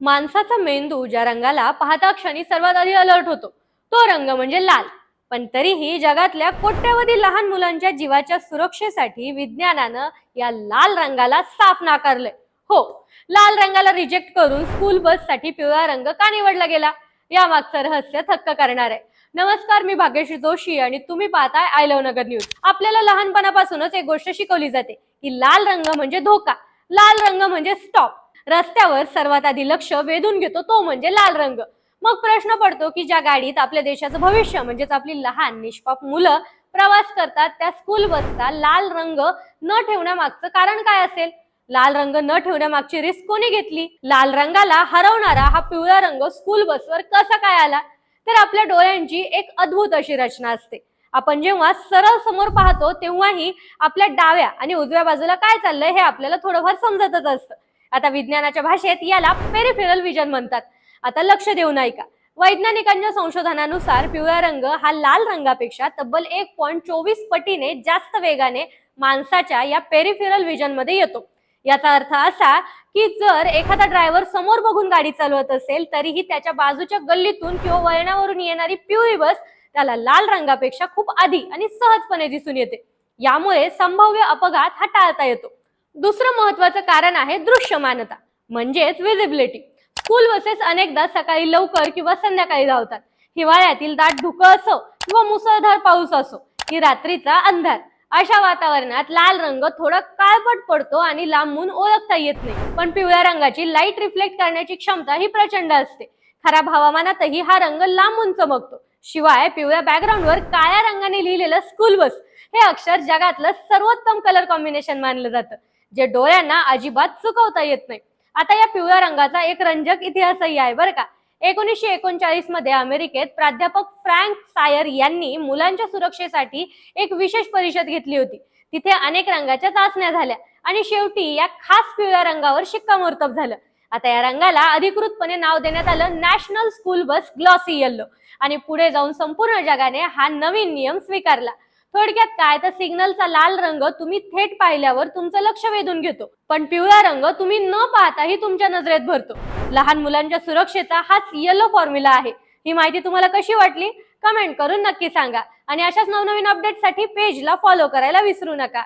माणसाचा मेंदू ज्या रंगाला पाहता क्षणी सर्वात आधी अलर्ट होतो तो रंग म्हणजे लाल. पण तरीही जगातल्या कोट्यवधी लहान मुलांच्या जीवाच्या सुरक्षेसाठी विज्ञानानं या लाल रंगाला साफ नाकारलंय. हो, लाल रंगाला रिजेक्ट करून स्कूल बस साठी पिवळा रंग का निवडला गेला यामागचं रहस्य थक्क करणार आहे. नमस्कार, मी भाग्यश्री जोशी आणि तुम्ही पाहताय आय लव्ह नगर न्यूज. आपल्याला लहानपणापासूनच एक गोष्ट शिकवली जाते की लाल रंग म्हणजे धोका, लाल रंग म्हणजे स्टॉप. रस्त्यावर सर्वात आधी लक्ष वेधून घेतो तो म्हणजे लाल रंग. मग प्रश्न पडतो की ज्या गाडीत आपल्या देशाचं भविष्य म्हणजेच आपली लहान निष्पाप मुलं प्रवास करतात त्या स्कूल बसचा लाल रंग न ठेवण्यामागचं कारण काय असेल? लाल रंग न ठेवण्यामागची रिस्क कोणी घेतली? लाल रंगाला हरवणारा हा पिवळा रंग स्कूल बसवर कसा काय आला? तर आपल्या डोळ्यांची एक अद्भुत अशी रचना असते. आपण जेव्हा सरळ समोर पाहतो तेव्हाही आपल्या डाव्या आणि उजव्या बाजूला काय चाललंय हे आपल्याला थोडंफार समजतच असतं. आता विज्ञानाच्या भाषेत याला पेरिफेरल विजन म्हणतात. आता लक्ष देऊन ऐका. वैज्ञानिकांच्या संशोधनानुसार पिवळा रंग हा लाल रंगापेक्षा तब्बल 1.24 पटीने जास्त वेगाने माणसाच्या या पेरिफेरल विजन मध्ये येतो. याचा अर्थ असा की जर एखादा ड्रायव्हर समोर बघून गाडी चालवत असेल तरीही त्याच्या बाजूच्या गल्लीतून किंवा वळणावरून येणारी पिवळी बस त्याला लाल रंगापेक्षा खूप आधी आणि सहजपणे दिसून येते. यामुळे संभाव्य अपघात हा टाळता येतो. दुसरं महत्वाचं कारण आहे दृश्यमानता म्हणजेच विजिबिलिटी. स्कूल बसेस अनेकदा सकाळी लवकर किंवा संध्याकाळी धावतात. हिवाळ्यातील दाट धुकं असो किंवा मुसळधार पाऊस असो की रात्रीचा अंधार, अशा वातावरणात लाल रंग थोडा काळपट पडतो आणि लांबून ओळखता येत नाही. पण पिवळ्या रंगाची लाईट रिफ्लेक्ट करण्याची क्षमता ही प्रचंड असते. खराब हवामानातही हा रंग लांबून चमकतो. शिवाय पिवळ्या बॅकग्राऊंडवर काळ्या रंगाने लिहिलेलं स्कूल बस हे अक्षर जगातलं सर्वोत्तम कलर कॉम्बिनेशन मानलं जातं, जे डोळ्यांना अजिबात चुकवता येत नाही. आता या पिवळ्या रंगाचा एक रंजक इतिहासही आहे बरं का. 1939 मध्ये अमेरिकेत प्राध्यापक फ्रँक सायर यांनी मुलांच्या सुरक्षेसाठी एक विशेष परिषद घेतली होती. तिथे अनेक रंगाच्या चाचण्या झाल्या आणि शेवटी या खास पिवळ्या रंगावर शिक्कामोर्तब झालं. आता या रंगाला अधिकृतपणे नाव देण्यात आलं national school bus glossy yellow आणि पुढे जाऊन संपूर्ण जगाने हा नवीन नियम स्वीकारला. थोडक्यात काय तर सिग्नलचा लाल रंग तुम्ही थेट पाहिल्यावर तुमचं लक्ष वेधून घेतो, पण पिवळा रंग तुम्ही न पाहताही तुमच्या नजरेत भरतो. लहान मुलांच्या सुरक्षेचा हाच येलो फॉर्म्युला आहे. ही माहिती तुम्हाला कशी वाटली कमेंट करून नक्की सांगा आणि अशाच नवनवीन अपडेटसाठी पेजला फॉलो करायला विसरू नका.